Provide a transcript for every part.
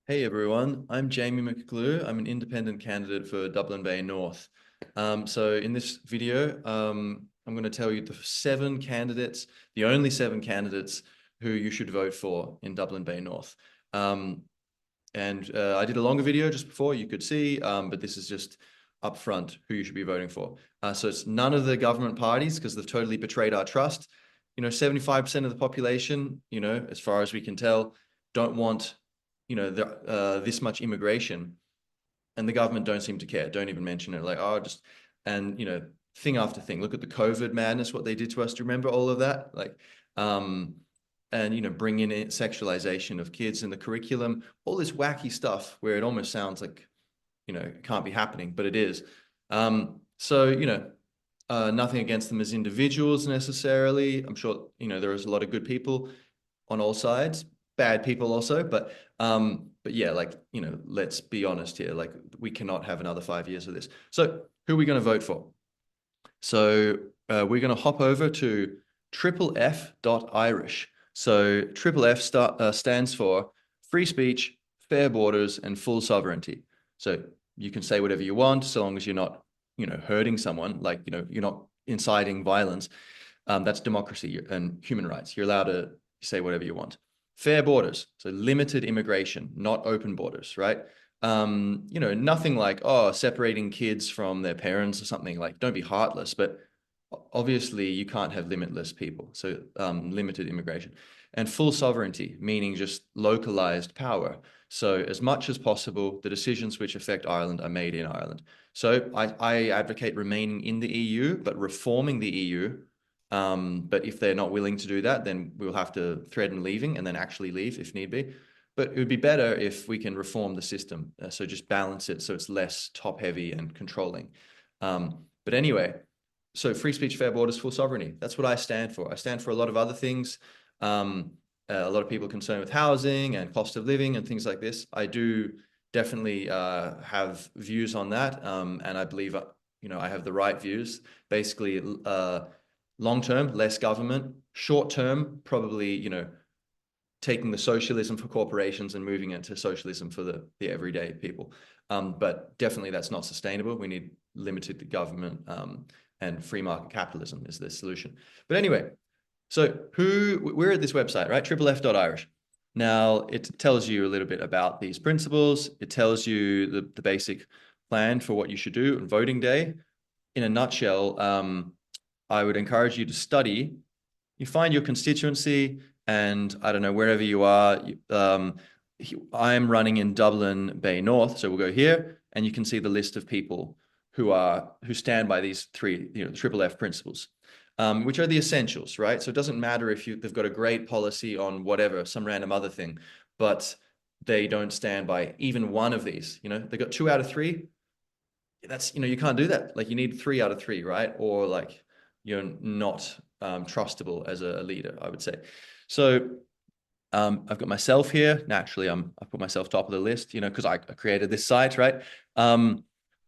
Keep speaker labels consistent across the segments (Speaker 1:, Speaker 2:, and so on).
Speaker 1: Hey everyone, I'm Jamie McGlue. I'm an independent candidate for Dublin Bay North. So in this video, I'm going to tell you the seven candidates, the only seven candidates who you should vote for in Dublin Bay North. Um, and I did a longer video just before you could see, but this is just upfront who you should be voting for. So it's none of the government parties because they've totally betrayed our trust. 75% of the population, as far as we can tell, don't want, this much immigration, and the government don't seem to care. Don't even mention it. Like, oh, just and thing after thing. Look at the COVID madness, what they did to us. Do you remember all of that? Like, um, and bring in sexualization of kids in the curriculum, all this wacky stuff where it almost sounds like it can't be happening, but it is. So nothing against them as individuals necessarily. I'm sure there is a lot of good people on all sides, bad people also, but yeah, like let's be honest here. Like we cannot have another 5 years of this. So who are we going to vote for? So we're going to hop over to triple F.Irish. So triple F stands for free speech, fair borders, and full sovereignty. So you can say whatever you want, so long as you're not, hurting someone, like, you're not inciting violence. That's democracy and human rights. You're allowed to say whatever you want. Fair borders, so limited immigration, not open borders, right? Nothing like, oh, separating kids from their parents or something. Like, don't be heartless, but obviously you can't have limitless people. So limited immigration and full sovereignty, meaning just localized power. So as much as possible, the decisions which affect Ireland are made in Ireland. So I advocate remaining in the EU, but reforming the EU. But if they're not willing to do that, then we'll have to threaten leaving and then actually leave if need be. But it would be better if we can reform the system. So just balance it so it's less top heavy and controlling. But anyway, so free speech, fair borders, full sovereignty. That's what I stand for. I stand for a lot of other things. A lot of people concerned with housing and cost of living and things like this. I do definitely have views on that, and I believe I have the right views. Basically, long term, less government. Short term, probably taking the socialism for corporations and moving it to socialism for the everyday people. But definitely that's not sustainable. We need limited government, and free market capitalism is the solution. But anyway, so we're at this website, right? triplef.irish. Now it tells you a little bit about these principles. It tells you the basic plan for what you should do on voting day. In a nutshell, I would encourage you to study. You find your constituency, and I don't know, wherever you are, I'm running in Dublin Bay North, so we'll go here, and you can see the list of people who stand by these three, the triple F principles, which are the essentials, right? So it doesn't matter if they've got a great policy on whatever, some random other thing, but they don't stand by even one of these. They got 2 out of 3. That's, you can't do that. Like you need 3 out of 3, right? Or like you're not trustable as a leader, I would say. So I've got myself here. Naturally, I put myself top of the list, because I created this site, right?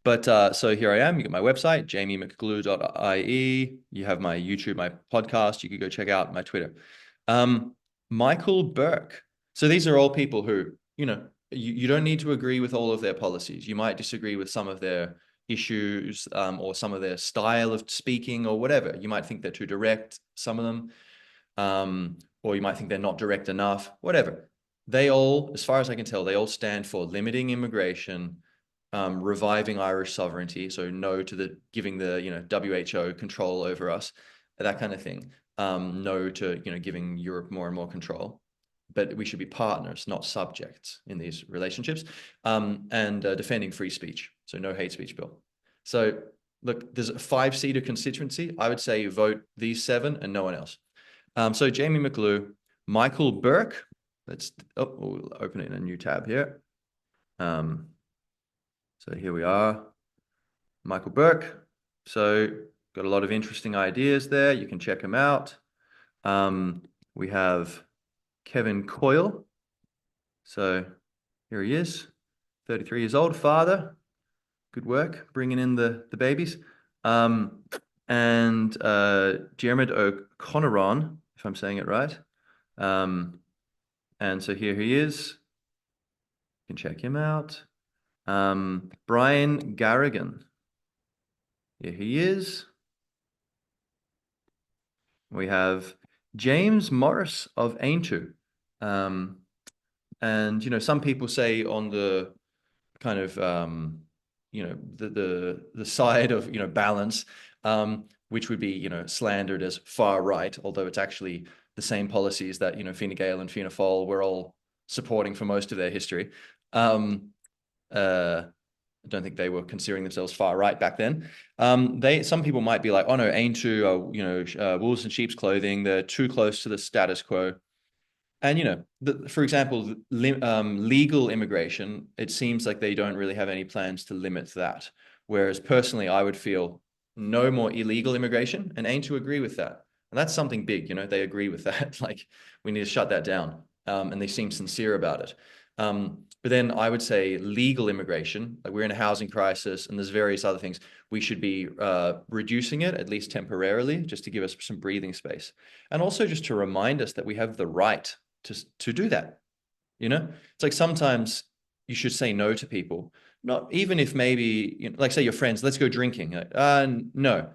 Speaker 1: But so here I am. You got my website, jamiemcglue.ie. You have my YouTube, my podcast. You could go check out my Twitter. Michael Burke. So these are all people who, you don't need to agree with all of their policies. You might disagree with some of their issues, or some of their style of speaking or whatever. You might think they're too direct, some of them, or you might think they're not direct enough, whatever. They all, as far as I can tell, they all stand for limiting immigration, reviving Irish sovereignty, so no to the giving the WHO control over us, that kind of thing. No to giving Europe more and more control, but we should be partners, not subjects in these relationships, and defending free speech, so no hate speech bill. So look, there's a 5-seater constituency. I would say you vote these 7 and no one else. So Jamie McGlue, Michael Burke. We'll open it in a new tab here. So here we are, Michael Burke. So got a lot of interesting ideas there. You can check them out. We have Kevin Coyle. So here he is, 33 years old, father. Good work, bringing in the babies. And Diarmid O'Connor, if I'm saying it right. And so here he is. You can check him out. Brian Garrigan. Here he is. We have James Morris of Aintree. Um, and some people say on the kind of the side of balance, which would be slandered as far right, although it's actually the same policies that Fine Gael and Fianna Fáil were all supporting for most of their history. I don't think they were considering themselves far right back then. Some people might be like, oh no, Aintree are wolves in sheep's clothing. They're too close to the status quo. And for example, legal immigration, it seems like they don't really have any plans to limit that. Whereas personally, I would feel no more illegal immigration, and aim to agree with that. And that's something big, they agree with that. Like we need to shut that down, and they seem sincere about it. But then I would say legal immigration, like we're in a housing crisis, and there's various other things. We should be reducing it at least temporarily, just to give us some breathing space, and also just to remind us that we have the right to do that. It's like sometimes you should say no to people, not even if maybe like say your friends, let's go drinking. Like, no,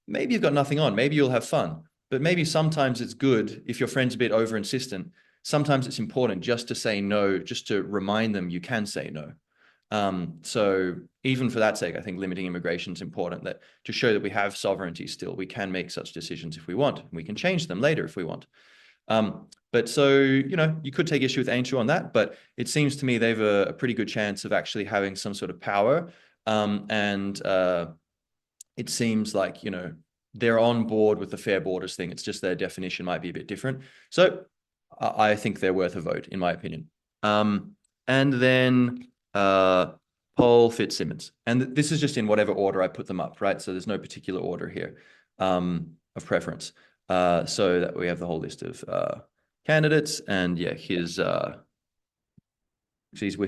Speaker 1: maybe you've got nothing on, maybe you'll have fun, but maybe sometimes it's good if your friend's a bit over insistent. Sometimes it's important just to say no, just to remind them you can say no. So even for that sake, I think limiting immigration is important, that to show that we have sovereignty still, we can make such decisions if we want, and we can change them later if we want. But so, you could take issue with Aintree on that, but it seems to me they've a pretty good chance of actually having some sort of power. And it seems like, they're on board with the fair borders thing. It's just their definition might be a bit different. So I think they're worth a vote, in my opinion. And then Paul Fitzsimmons. And this is just in whatever order I put them up, right? So there's no particular order here of preference. So that we have the whole list of candidates, and yeah, he's with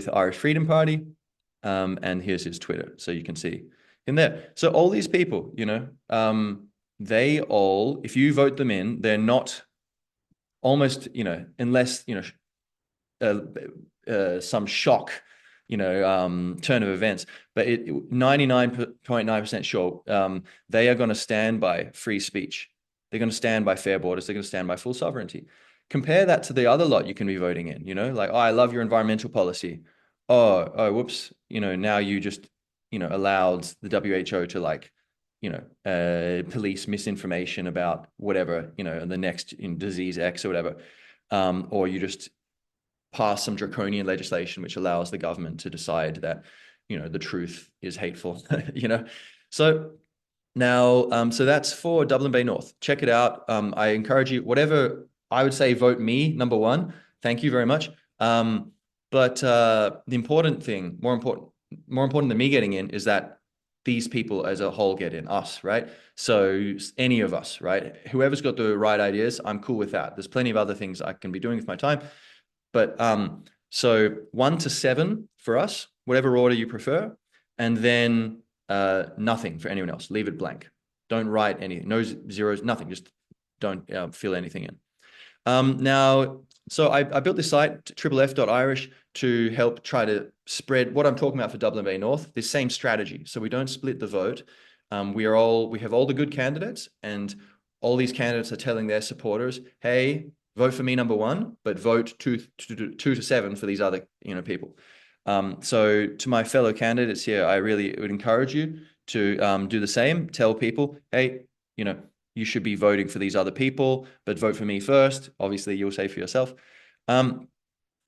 Speaker 1: the Irish Freedom Party, and here's his Twitter, so you can see in there. So all these people, they all, if you vote them in, they're not almost, unless some shock, turn of events, but 99.9% sure they are going to stand by free speech. They're going to stand by fair borders. They're going to stand by full sovereignty. Compare that to the other lot you can be voting in, like, oh, I love your environmental policy. Oh, whoops. Now you just, allowed the WHO to like, police misinformation about whatever, the next disease X or whatever. Or you just pass some draconian legislation which allows the government to decide that, the truth is hateful, So now, so that's for Dublin Bay North. Check it out. I encourage you, whatever, I would say vote me, number one. Thank you very much. But the important thing, more important than me getting in, is that these people as a whole get in, us, right? So any of us, right? Whoever's got the right ideas, I'm cool with that. There's plenty of other things I can be doing with my time. But so 1 to 7 for us, whatever order you prefer, and then nothing for anyone else. Leave it blank. Don't write anything. No zeros, nothing. Just don't fill anything in. Now, so I built this site, FFF.Irish, to help try to spread what I'm talking about for Dublin Bay North, this same strategy. So we don't split the vote. We have all the good candidates, and all these candidates are telling their supporters, hey, vote for me, number one, but vote 2 to 7 for these other, people. So to my fellow candidates here, I really would encourage you to do the same. Tell people, hey, you should be voting for these other people, but vote for me first. Obviously, you'll say for yourself.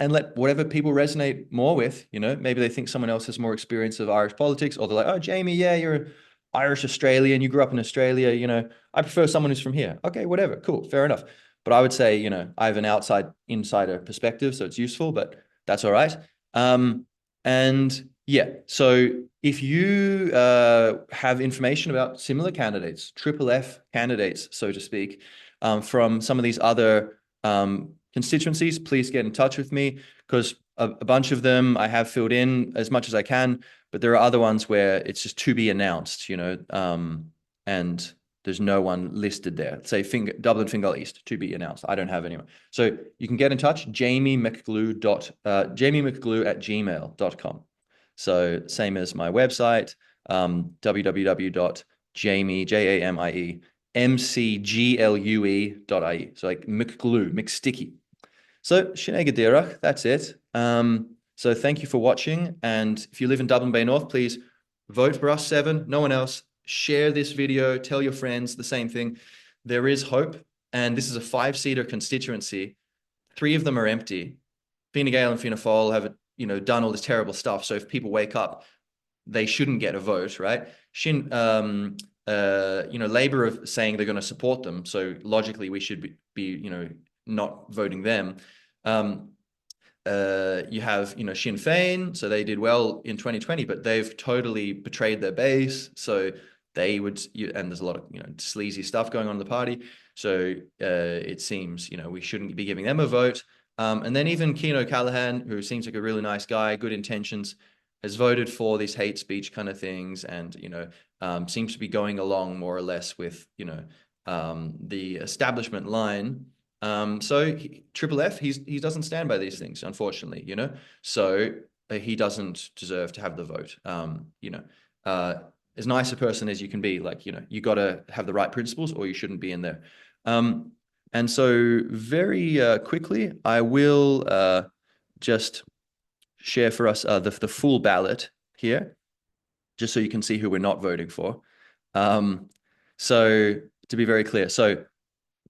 Speaker 1: And let whatever people resonate more with, maybe they think someone else has more experience of Irish politics, or they're like, oh, Jamie, yeah, you're Irish Australian, you grew up in Australia, I prefer someone who's from here. Okay, whatever, cool, fair enough. But I would say, I have an insider perspective, so it's useful, but that's all right. And yeah, so if you have information about similar candidates, FFF candidates, so to speak, from some of these other constituencies, please get in touch with me, because a bunch of them I have filled in as much as I can, but there are other ones where it's just to be announced, and There's no one listed there. Say Dublin Fingal East to be announced. I don't have anyone. So you can get in touch, Jamie McGlue at gmail.com. So same as my website, www.jamie.ie. So like McGlue, McSticky. So Sinead Dirach, that's it. So thank you for watching. And if you live in Dublin Bay North, please vote for us 7, no one else. Share this video, tell your friends the same thing. There is hope. And this is a 5-seater constituency. 3 of them are empty. Fine Gael and Fianna Fáil have, done all this terrible stuff. So if people wake up, they shouldn't get a vote, right? Labour are saying they're going to support them. So logically, we should be not voting them. You have, Sinn Féin, so they did well in 2020, but they've totally betrayed their base. So they would, and there's a lot of, sleazy stuff going on in the party. So it seems, we shouldn't be giving them a vote. And then even Cian O'Callaghan, who seems like a really nice guy, good intentions, has voted for these hate speech kind of things, and seems to be going along more or less with the establishment line. So Triple F, he doesn't stand by these things, unfortunately. So he doesn't deserve to have the vote. As nice a person as you can be, like you got to have the right principles, or you shouldn't be in there. And so very quickly, I will just share for us the full ballot here, just so you can see who we're not voting for. So to be very clear, so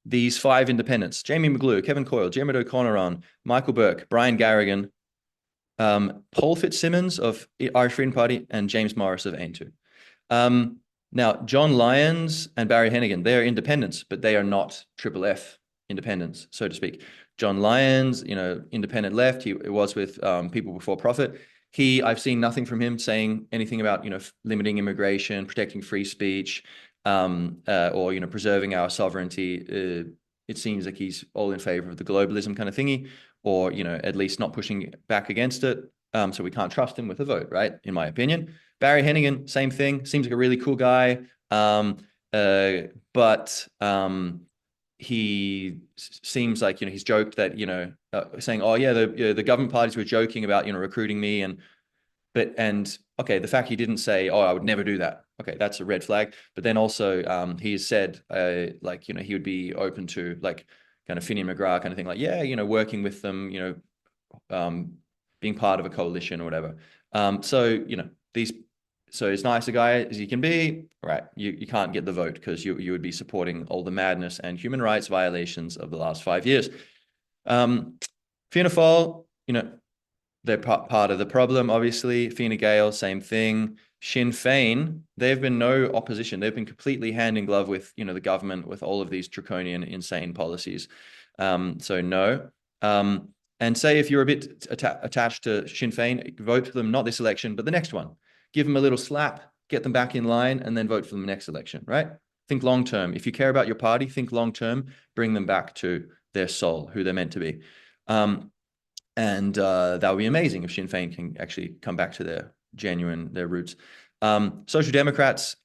Speaker 1: these 5 independents: Jamie McGlue, Kevin Coyle, Diarmuid O'Connor, Michael Burke, Brian Garrigan, Paul Fitzsimmons of Irish Freedom Party, and James Morris of Aintu. Now, John Lyons and Barry Hennigan, they are independents, but they are not Triple F independents, so to speak. John Lyons, independent left. He was with People Before Profit. I've seen nothing from him saying anything about, limiting immigration, protecting free speech, or, preserving our sovereignty. It seems like he's all in favor of the globalism kind of thingy, or, at least not pushing back against it. So we can't trust him with a vote, right? In my opinion. Barry Hennigan, same thing. Seems like a really cool guy. But he seems like, he's joked that, saying, oh yeah, the government parties were joking about, recruiting me. Okay, the fact he didn't say, oh, I would never do that. Okay, that's a red flag. But then also he has said, he would be open to like kind of Finian McGrath kind of thing, like, yeah, working with them, being part of a coalition or whatever. So as nice a guy as you can be, right, you can't get the vote because you would be supporting all the madness and human rights violations of the last 5 years. Fianna Fáil, they're part of the problem, obviously. Fine Gael, same thing. Sinn Féin, they've been no opposition. They've been completely hand in glove with, the government with all of these draconian, insane policies. So no. And say if you're a bit attached to Sinn Féin, vote for them, not this election, but the next one. Give them a little slap, get them back in line, and then vote for them next election, right? Think long term. If you care about your party, think long term, bring them back to their soul, who they're meant to be. And that would be amazing if Sinn Féin can actually come back to their roots. Social Democrats,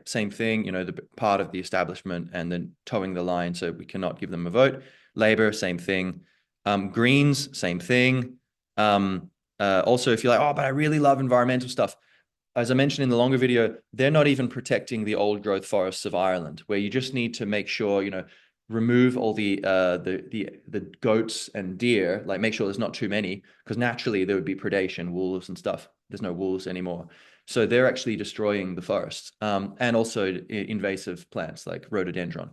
Speaker 1: same thing, the part of the establishment and then towing the line, so we cannot give them a vote. Labour, same thing. Greens, same thing. Also, if you're like, oh, but I really love environmental stuff. As I mentioned in the longer video, they're not even protecting the old growth forests of Ireland, where you just need to make sure, remove all the goats and deer, like make sure there's not too many, because naturally there would be predation, wolves and stuff. There's no wolves anymore. So they're actually destroying the forests, and also invasive plants like rhododendron.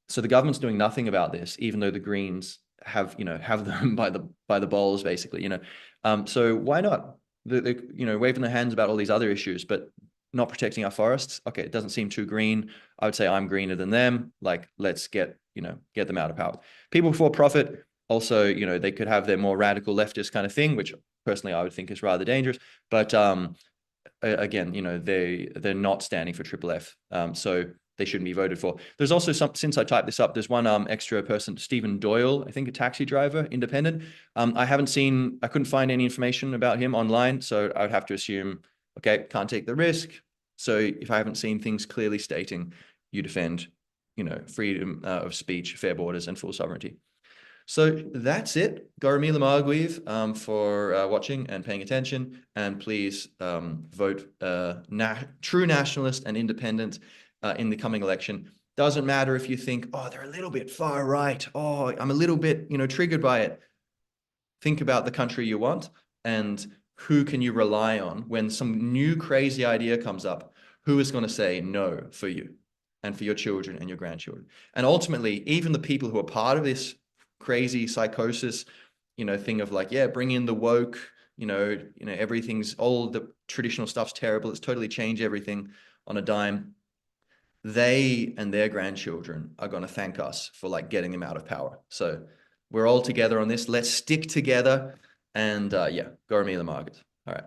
Speaker 1: So the government's doing nothing about this, even though the Greens have them by the balls, basically, So why not? They're waving their hands about all these other issues, but not protecting our forests. Okay, it doesn't seem too green. I would say I'm greener than them. Like, let's get them out of power. People Before Profit, also, they could have their more radical leftist kind of thing, which personally I would think is rather dangerous. But again, they're not standing for Triple F. So they shouldn't be voted for. There's also since I typed this up, there's one extra person, Stephen Doyle, I think a taxi driver, independent. I couldn't find any information about him online, so I would have to assume, okay, can't take the risk. So if I haven't seen things clearly stating you defend, freedom of speech, fair borders, and full sovereignty. So that's it. Gormila Margweave for watching and paying attention. And please vote true nationalist and independent in the coming election. Doesn't matter if you think, oh, they're a little bit far right. Oh, I'm a little bit, triggered by it. Think about the country you want and who can you rely on when some new crazy idea comes up? Who is going to say no for you and for your children and your grandchildren? And ultimately, even the people who are part of this crazy psychosis, thing of like, yeah, bring in the woke, everything's all the traditional stuff's terrible. It's totally changed everything on a dime. They and their grandchildren are going to thank us for like getting them out of power. So we're all together on this. Let's stick together and yeah, go Mila Margaret. All right.